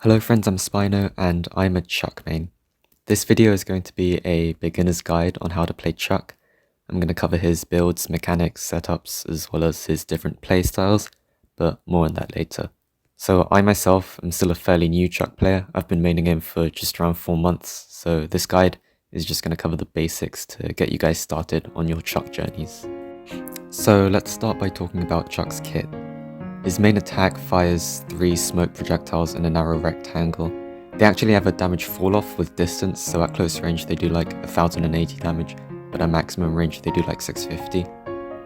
Hello friends, I'm Spino and I'm a Chuck main. This video is going to be a beginner's guide on how to play Chuck. I'm going to cover his builds, mechanics, setups, as well as his different playstyles, but more on that later. So I myself am still a fairly new Chuck player. I've been maining him for just around 4 months, so this guide is just going to cover the basics to get you guys started on your Chuck journeys. So let's start by talking about Chuck's kit. His main attack fires 3 smoke projectiles in a narrow rectangle. They actually have a damage fall off with distance, so at close range they do like 1080 damage, but at maximum range they do like 650.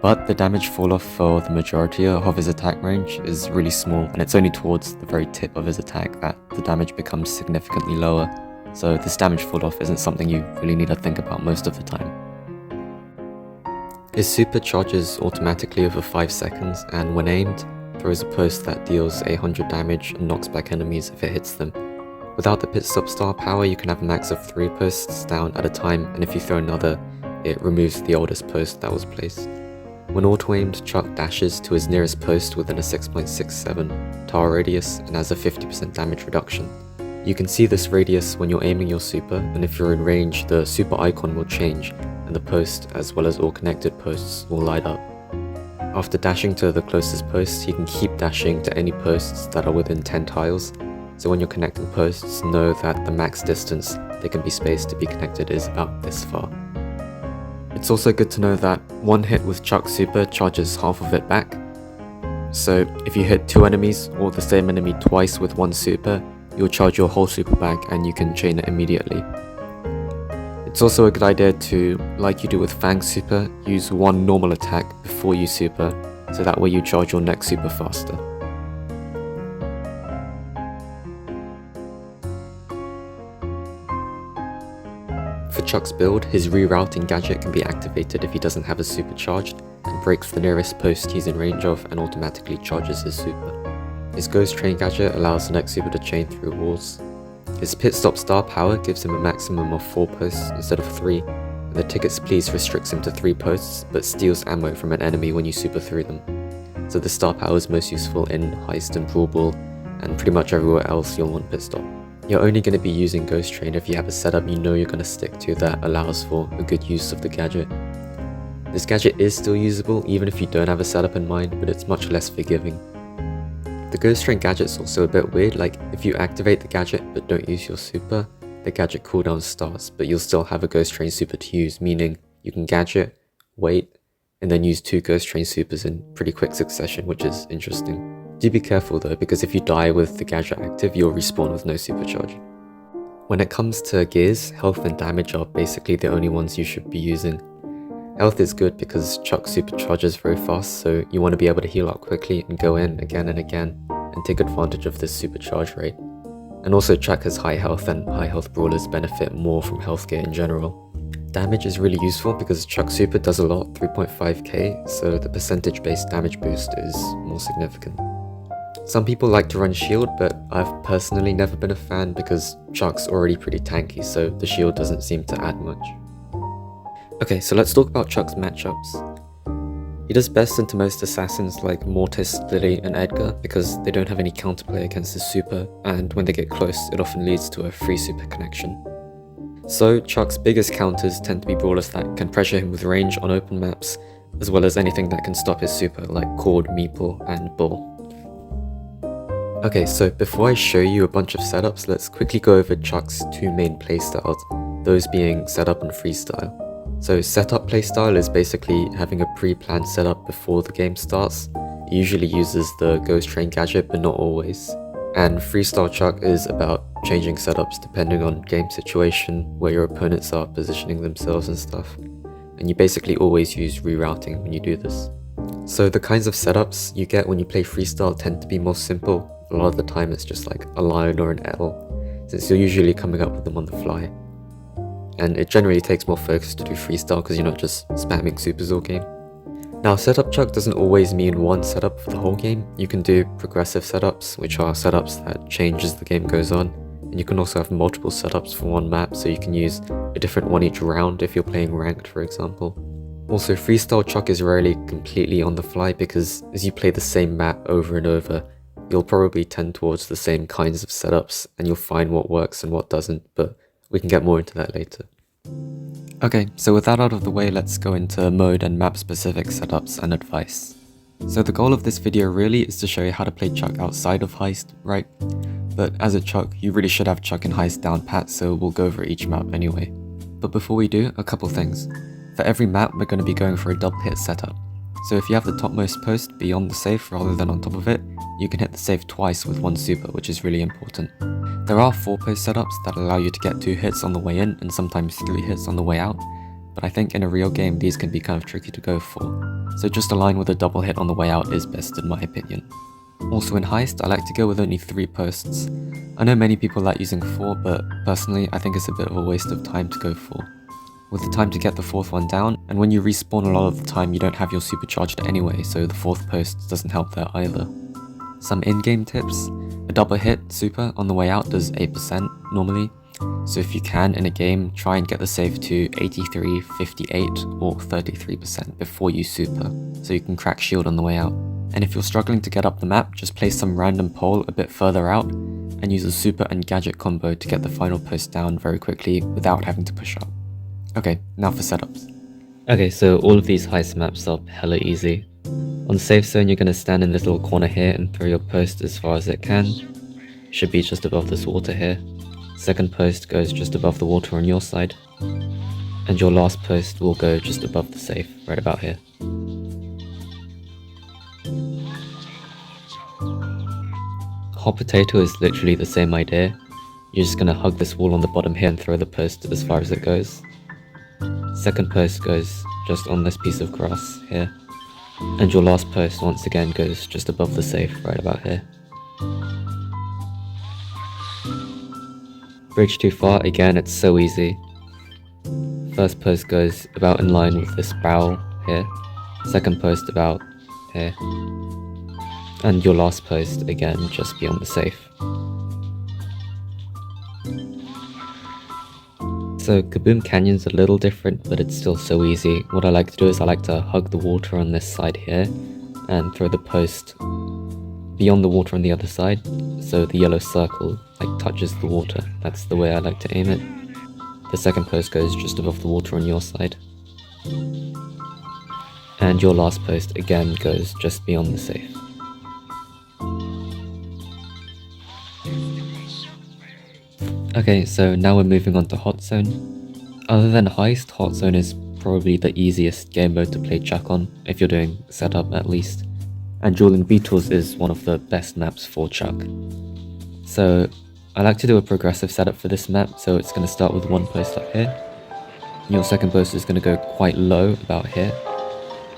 But the damage fall off for the majority of his attack range is really small, and it's only towards the very tip of his attack that the damage becomes significantly lower, so this damage fall off isn't something you really need to think about most of the time. His super charges automatically over 5 seconds, and when aimed, throws a post that deals 800 damage and knocks back enemies if it hits them. Without the pit stop star power, you can have a max of 3 posts down at a time, and if you throw another, it removes the oldest post that was placed. When auto-aimed, Chuck dashes to his nearest post within a 6.67 tower radius and has a 50% damage reduction. You can see this radius when you're aiming your super, and if you're in range, the super icon will change, and the post, as well as all connected posts, will light up. After dashing to the closest post, you can keep dashing to any posts that are within 10 tiles, so when you're connecting posts, know that the max distance they can be spaced to be connected is about this far. It's also good to know that one hit with Chuck super charges half of it back, so if you hit 2 enemies or the same enemy twice with one super, you'll charge your whole super back and you can chain it immediately. It's also a good idea to, like you do with Fang's super, use one normal attack before you super, so that way you charge your next super faster. For Chuck's build, his rerouting gadget can be activated if he doesn't have a super charged, and breaks the nearest post he's in range of and automatically charges his super. His Ghost Train gadget allows the next super to chain through walls. His pit stop star power gives him a maximum of 4 posts instead of 3, and the Tickets Please restricts him to 3 posts but steals ammo from an enemy when you super through them. So the star power is most useful in Heist and Brawl, and pretty much everywhere else you'll want pit stop. You're only going to be using Ghost Train if you have a setup you know you're going to stick to that allows for a good use of the gadget. This gadget is still usable even if you don't have a setup in mind, but it's much less forgiving. The Ghost Train gadget's also a bit weird, like if you activate the gadget but don't use your super, the gadget cooldown starts, but you'll still have a Ghost Train super to use, meaning you can gadget, wait, and then use 2 Ghost Train supers in pretty quick succession, which is interesting. Do be careful though, because if you die with the gadget active, you'll respawn with no supercharge. When it comes to gears, health and damage are basically the only ones you should be using. Health is good because Chuck supercharges very fast, so you want to be able to heal up quickly and go in again and again, and take advantage of this supercharge rate. And also Chuck has high health, and high health brawlers benefit more from health gear in general. Damage is really useful because Chuck super does a lot, 3.5k, so the percentage based damage boost is more significant. Some people like to run shield, but I've personally never been a fan because Chuck's already pretty tanky, so the shield doesn't seem to add much. Okay, so let's talk about Chuck's matchups. He does best into most assassins like Mortis, Lily, and Edgar because they don't have any counterplay against his super, and when they get close, it often leads to a free super connection. So Chuck's biggest counters tend to be brawlers that can pressure him with range on open maps, as well as anything that can stop his super like Cord, Meeple, and Bull. Okay, so before I show you a bunch of setups, let's quickly go over Chuck's 2 main playstyles, those being setup and freestyle. So setup playstyle is basically having a pre-planned setup before the game starts. It usually uses the Ghost Train gadget, but not always. And freestyle Chuck is about changing setups depending on game situation, where your opponents are positioning themselves and stuff. And you basically always use rerouting when you do this. So the kinds of setups you get when you play freestyle tend to be more simple. A lot of the time it's just like a line or an L, since you're usually coming up with them on the fly. And it generally takes more focus to do freestyle because you're not just spamming supers all game. Now setup Chuck doesn't always mean one setup for the whole game. You can do progressive setups, which are setups that change as the game goes on, and you can also have multiple setups for one map, so you can use a different one each round if you're playing ranked, for example. Also, freestyle Chuck is rarely completely on the fly because as you play the same map over and over, you'll probably tend towards the same kinds of setups and you'll find what works and what doesn't, but we can get more into that later. Okay, so with that out of the way, let's go into mode and map specific setups and advice. So the goal of this video really is to show you how to play Chuck outside of Heist, right? But as a Chuck, you really should have Chuck and Heist down pat, so we'll go over each map anyway. But before we do, a couple things. For every map, we're going to be going for a double hit setup. So if you have the topmost post beyond the safe rather than on top of it, you can hit the safe twice with one super, which is really important. There are 4 post setups that allow you to get 2 hits on the way in and sometimes 3 hits on the way out, but I think in a real game these can be kind of tricky to go for, so just a line with a double hit on the way out is best in my opinion. Also in Heist, I like to go with only 3 posts. I know many people like using 4, but personally I think it's a bit of a waste of time to go for. With the time to get the 4th one down, and when you respawn a lot of the time you don't have your supercharged anyway, so the 4th post doesn't help there either. Some in-game tips: a double hit super on the way out does 8% normally, so if you can in a game, try and get the save to 83, 58 or 33% before you super, so you can crack shield on the way out. And if you're struggling to get up the map, just place some random pole a bit further out and use a super and gadget combo to get the final post down very quickly without having to push up. Okay, now for setups. Okay, so all of these Heist maps are hella easy. On safe zone, you're going to stand in this little corner here and throw your post as far as it can. Should be just above this water here. Second post goes just above the water on your side. And your last post will go just above the safe, right about here. Hot potato is literally the same idea. You're just going to hug this wall on the bottom here and throw the post as far as it goes. Second post goes just on this piece of grass here. And your last post once again goes just above the safe, right about here. Bridge too far, again it's so easy. First post goes about in line with this barrel here. Second post about here. And your last post again just beyond the safe. So Kaboom Canyon's a little different, but it's still so easy. What I like to do is I like to hug the water on this side here and throw the post beyond the water on the other side, so the yellow circle like touches the water. That's the way I like to aim it. The second post goes just above the water on your side. And your last post again goes just beyond the safe. Okay, so now we're moving on to Hot Zone. Other than Heist, Hot Zone is probably the easiest game mode to play Chuck on, if you're doing setup at least. And Duelling Beetles is one of the best maps for Chuck. So I like to do a progressive setup for this map, so it's going to start with one post up here. Your second post is going to go quite low, about here.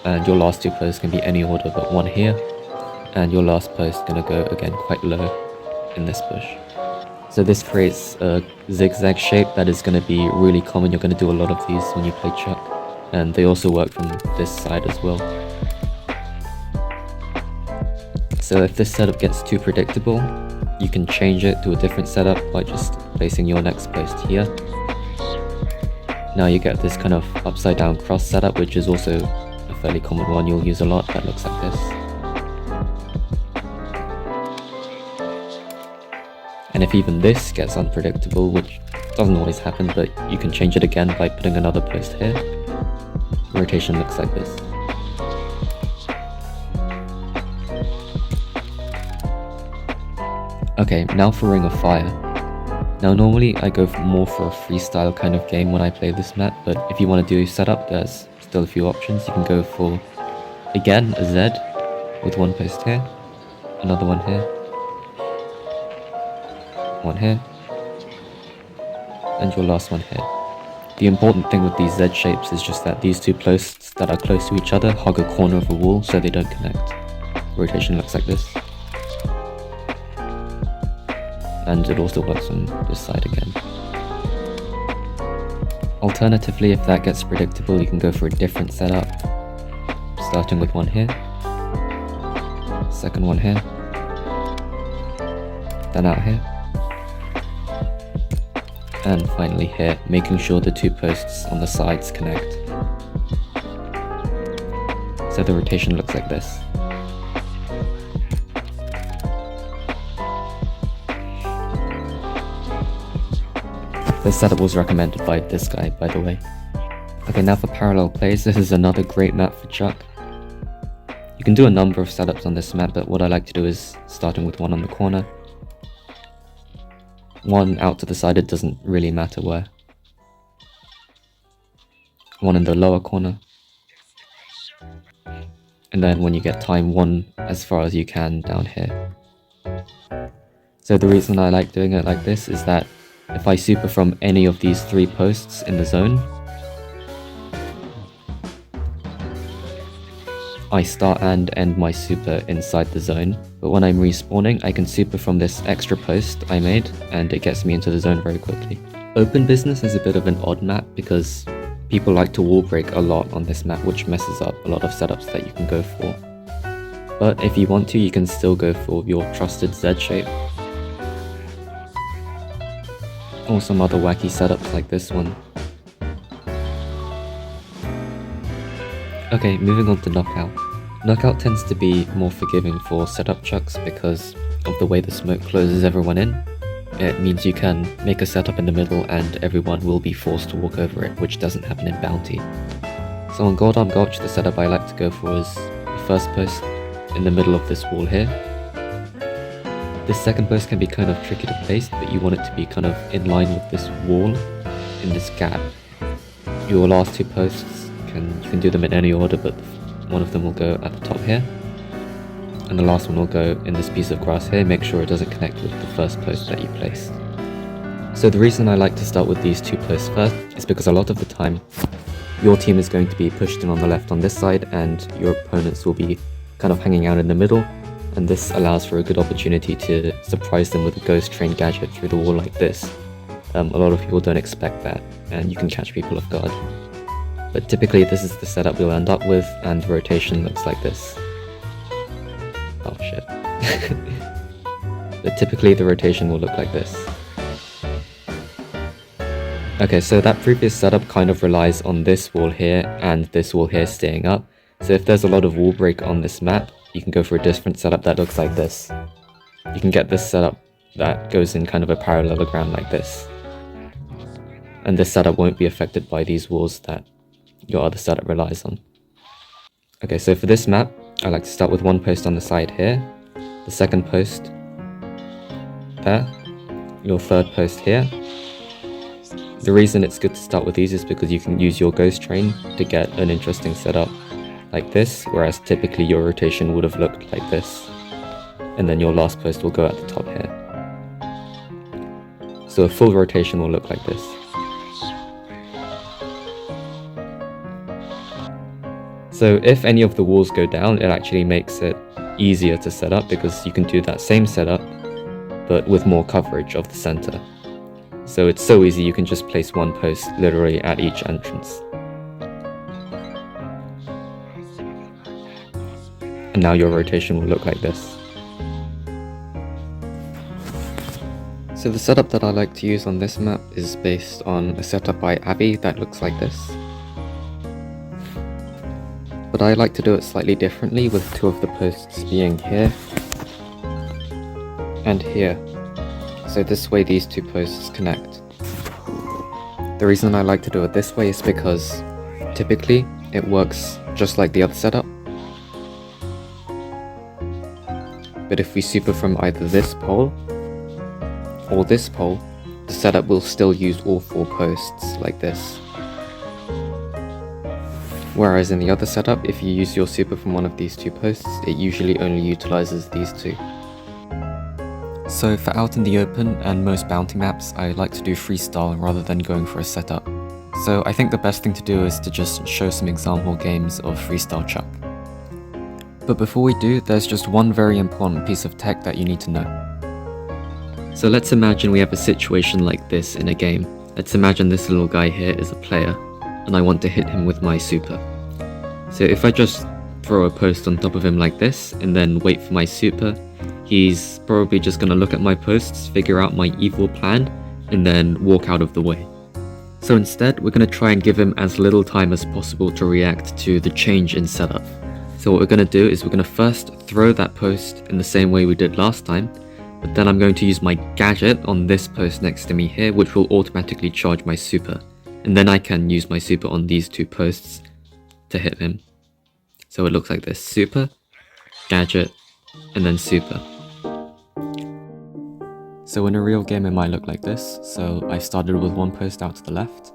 And your last 2 posts can be any order but one here. And your last post is going to go again quite low in this bush. So this creates a zigzag shape that is going to be really common. You're going to do a lot of these when you play Chuck. And they also work from this side as well. So if this setup gets too predictable, you can change it to a different setup by just placing your next post here. Now you get this kind of upside down cross setup, which is also a fairly common one you'll use a lot, that looks like this. And if even this gets unpredictable, which doesn't always happen, but you can change it again by putting another post here. Rotation looks like this. Okay, now for Ring of Fire. Now normally I go more for a freestyle kind of game when I play this map, but if you want to do setup, there's still a few options. You can go for, again, a Z with one post here, another one here, one here, and your last one here. The important thing with these Z shapes is just that these 2 posts that are close to each other hug a corner of a wall so they don't connect. Rotation looks like this. And it also works on this side again. Alternatively, if that gets predictable, you can go for a different setup, starting with one here, second one here, then out here, and finally here, making sure the 2 posts on the sides connect. So the rotation looks like this. This setup was recommended by this guy, by the way. Okay, now for parallel plays, this is another great map for Chuck. You can do a number of setups on this map, but what I like to do is starting with one on the corner. One out to the side, it doesn't really matter where. One in the lower corner. And then when you get time, one as far as you can down here. So the reason I like doing it like this is that if I super from any of these 3 posts in the zone, I start and end my super inside the zone, but when I'm respawning, I can super from this extra post I made, and it gets me into the zone very quickly. Open Business is a bit of an odd map because people like to wall break a lot on this map, which messes up a lot of setups that you can go for. But if you want to, you can still go for your trusted Z shape. Or some other wacky setups like this one. Okay, moving on to Knockout. Knockout tends to be more forgiving for setup chucks because of the way the smoke closes everyone in. It means you can make a setup in the middle and everyone will be forced to walk over it, which doesn't happen in Bounty. So on Goldarm Gulch, the setup I like to go for is the first post in the middle of this wall here. This second post can be kind of tricky to place, but you want it to be kind of in line with this wall, in this gap. Your last 2 posts, you can do them in any order, but one of them will go at the top here. And the last one will go in this piece of grass here. Make sure it doesn't connect with the first post that you placed. So the reason I like to start with these 2 posts first is because a lot of the time your team is going to be pushed in on the left on this side and your opponents will be kind of hanging out in the middle, and this allows for a good opportunity to surprise them with a ghost train gadget through the wall like this. A lot of people don't expect that, and you can catch people off guard. But typically this is the setup we'll end up with, and the rotation looks like this. Oh shit. But typically the rotation will look like this. Okay, so that previous setup kind of relies on this wall here and this wall here staying up. So if there's a lot of wall break on this map, you can go for a different setup that looks like this. You can get this setup that goes in kind of a parallelogram like this. And this setup won't be affected by these walls that your other setup relies on. Okay, so for this map, I like to start with one post on the side here, the second post there, your third post here. The reason it's good to start with these is because you can use your ghost train to get an interesting setup like this, whereas typically your rotation would have looked like this, and then your last post will go at the top here. So a full rotation will look like this. So if any of the walls go down, it actually makes it easier to set up because you can do that same setup, but with more coverage of the center. So it's so easy, you can just place one post literally at each entrance. And now your rotation will look like this. So the setup that I like to use on this map is based on a setup by Abby that looks like this. But I like to do it slightly differently, with 2 of the posts being here and here. So this way these 2 posts connect. The reason I like to do it this way is because typically it works just like the other setup. But if we super from either this pole or this pole, the setup will still use all 4 posts like this. Whereas in the other setup, if you use your super from one of these 2 posts, it usually only utilizes these 2. So for out in the open and most bounty maps, I like to do freestyle rather than going for a setup. So I think the best thing to do is to just show some example games of freestyle chuck. But before we do, there's just one very important piece of tech that you need to know. So let's imagine we have a situation like this in a game. Let's imagine this little guy here is a player, and I want to hit him with my super. So if I just throw a post on top of him like this, and then wait for my super, he's probably just going to look at my posts, figure out my evil plan, and then walk out of the way. So instead, we're going to try and give him as little time as possible to react to the change in setup. So what we're going to do is we're going to first throw that post in the same way we did last time, But then I'm going to use my gadget on this post next to me here, which will automatically charge my super. And then I can use my super on these two posts to hit him. So it looks like this: super, gadget, and then super. So in a real game it might look like this. So I started with one post out to the left,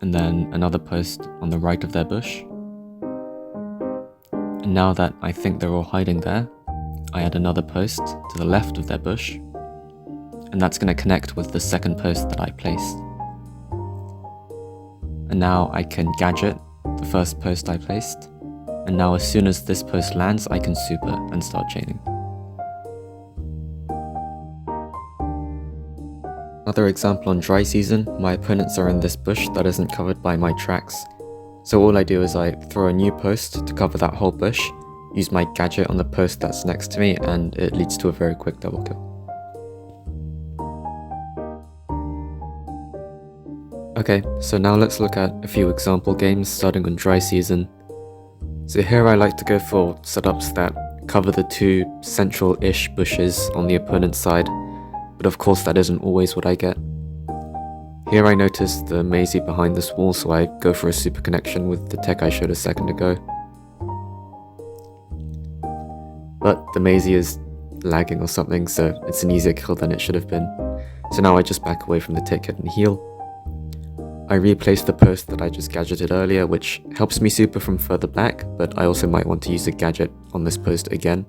and then another post on the right of their bush. And now that I think they're all hiding there, I add another post to the left of their bush, and that's going to connect with the second post that I placed. And now I can gadget the first post I placed, and now as soon as this post lands I can super and start chaining. Another example on dry season, my opponents are in this bush that isn't covered by my tracks. So all I do is I throw a new post to cover that whole bush, use my gadget on the post that's next to me, and it leads to a very quick double kill. Okay, so now let's look at a few example games starting on dry season. So here I like to go for setups that cover the two central-ish bushes on the opponent's side, but of course that isn't always what I get. Here I notice the Maisie behind this wall, so I go for a super connection with the tech I showed a second ago. But the Maisie is lagging or something, so it's an easier kill than it should have been. So now I just back away from the ticket and heal. I replace the post that I just gadgeted earlier, which helps me super from further back, but I also might want to use a gadget on this post again.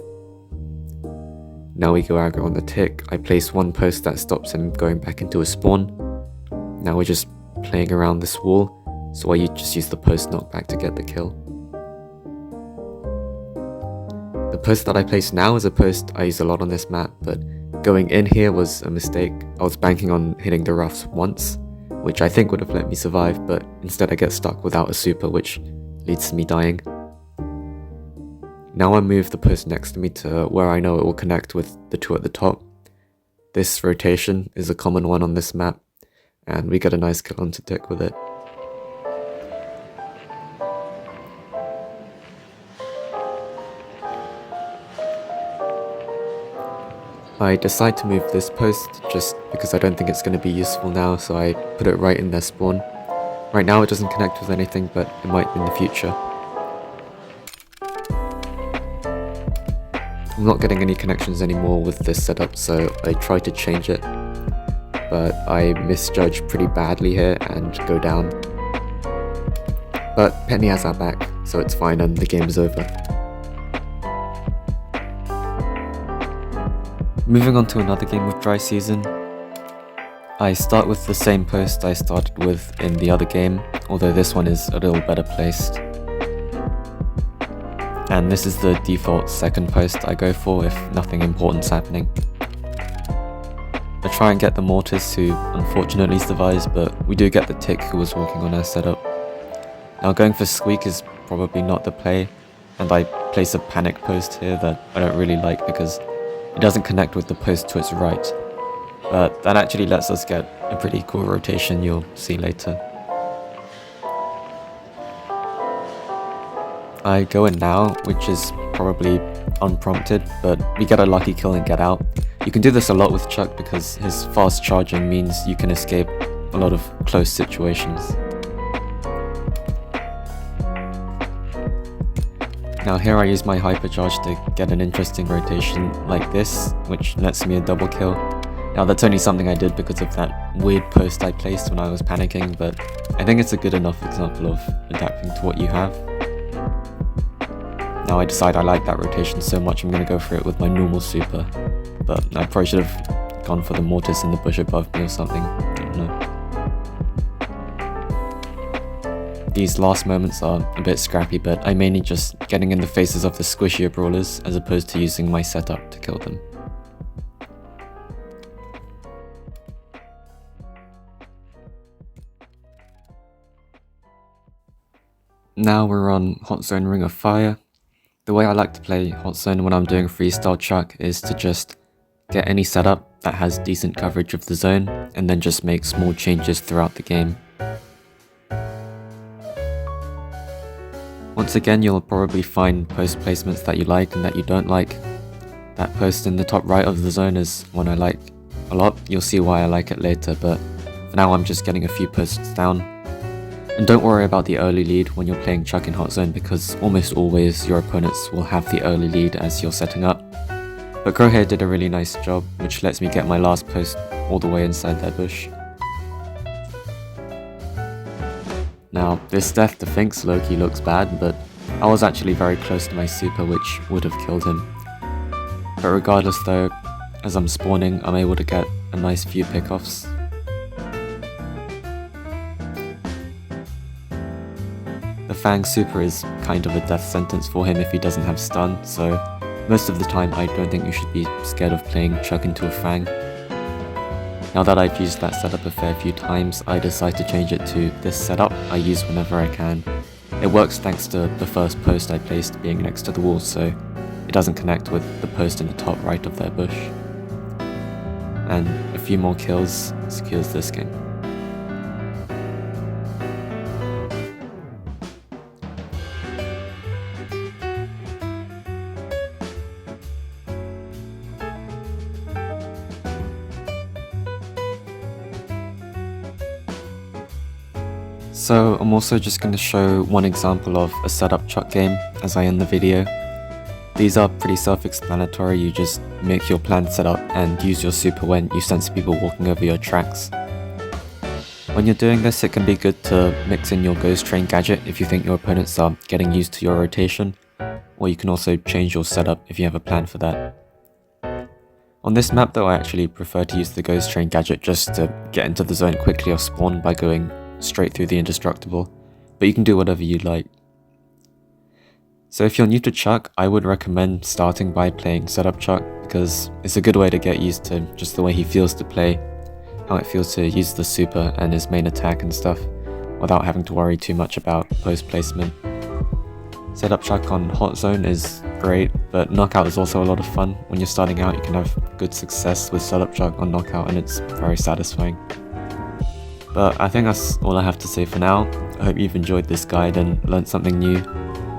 Now we go aggro on the tick. I place one post that stops him going back into a spawn. Now we're just playing around this wall, so I just use the post knockback to get the kill. The post that I place now is a post I use a lot on this map, but going in here was a mistake. I was banking on hitting the roughs once, which I think would have let me survive, but instead I get stuck without a super, which leads to me dying. Now I move the post next to me to where I know it will connect with the two at the top. This rotation is a common one on this map, and we get a nice kill onto tick with it. I decide to move this post just because I don't think it's going to be useful now, so I put it right in their spawn. Right now it doesn't connect with anything, but it might in the future. I'm not getting any connections anymore with this setup, so I try to change it, but I misjudge pretty badly here and go down. But Penny has our back, so it's fine and the game is over. Moving on to another game with dry season. I start with the same post I started with in the other game, although this one is a little better placed. And this is the default second post I go for if nothing important's happening. I try and get the Mortis, who unfortunately survives, but we do get the tick who was walking on our setup. Now going for Squeak is probably not the play, and I place a panic post here that I don't really like because it doesn't connect with the post to its right. But that actually lets us get a pretty cool rotation you'll see later. I go in now, which is probably unprompted, but we get a lucky kill and get out. You can do this a lot with Chuck because his fast charging means you can escape a lot of close situations. Now here I use my hypercharge to get an interesting rotation like this, which nets me a double kill. Now that's only something I did because of that weird post I placed when I was panicking, but I think it's a good enough example of adapting to what you have. Now I decide I like that rotation so much I'm going to go for it with my normal super, but I probably should have gone for the Mortis in the bush above me or something, I don't know. These last moments are a bit scrappy, but I'm mainly just getting in the faces of the squishier brawlers as opposed to using my setup to kill them. Now we're on Hot Zone Ring of Fire. The way I like to play Hot Zone when I'm doing Freestyle Chuck is to just get any setup that has decent coverage of the zone and then just make small changes throughout the game. Once again, you'll probably find post placements that you like and that you don't like. That post in the top right of the zone is one I like a lot. You'll see why I like it later, but for now I'm just getting a few posts down. And don't worry about the early lead when you're playing Chuck in hot zone, because almost always your opponents will have the early lead as you're setting up. But Grow here did a really nice job, which lets me get my last post all the way inside their bush. Now, this death to Finks low-key looks bad, but I was actually very close to my super, which would have killed him. But regardless though, as I'm spawning, I'm able to get a nice few pickoffs. The Fang super is kind of a death sentence for him if he doesn't have stun, so most of the time I don't think you should be scared of playing Chuck into a Fang. Now that I've used that setup a fair few times, I decide to change it to this setup I use whenever I can. It works thanks to the first post I placed being next to the wall, so it doesn't connect with the post in the top right of their bush. And a few more kills secures this game. So I'm also just going to show one example of a setup Chuck game as I end the video. These are pretty self-explanatory. You just make your planned setup and use your super when you sense people walking over your tracks. When you're doing this, it can be good to mix in your Ghost Train gadget if you think your opponents are getting used to your rotation, or you can also change your setup if you have a plan for that. On this map though, I actually prefer to use the Ghost Train gadget just to get into the zone quickly or spawn by going straight through the indestructible, but you can do whatever you like. So if you're new to Chuck, I would recommend starting by playing Setup Chuck, because it's a good way to get used to just the way he feels to play, how it feels to use the super and his main attack and stuff, without having to worry too much about post placement. Setup Chuck on Hot Zone is great, but Knockout is also a lot of fun. When you're starting out, you can have good success with Setup Chuck on Knockout, and it's very satisfying. But I think that's all I have to say for now. I hope you've enjoyed this guide and learned something new.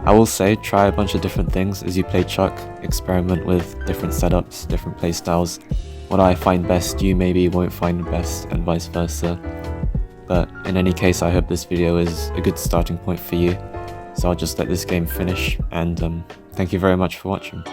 I will say, try a bunch of different things as you play Chuck, experiment with different setups, different playstyles. What I find best, you maybe won't find best, and vice versa. But in any case, I hope this video is a good starting point for you. So I'll just let this game finish, and thank you very much for watching.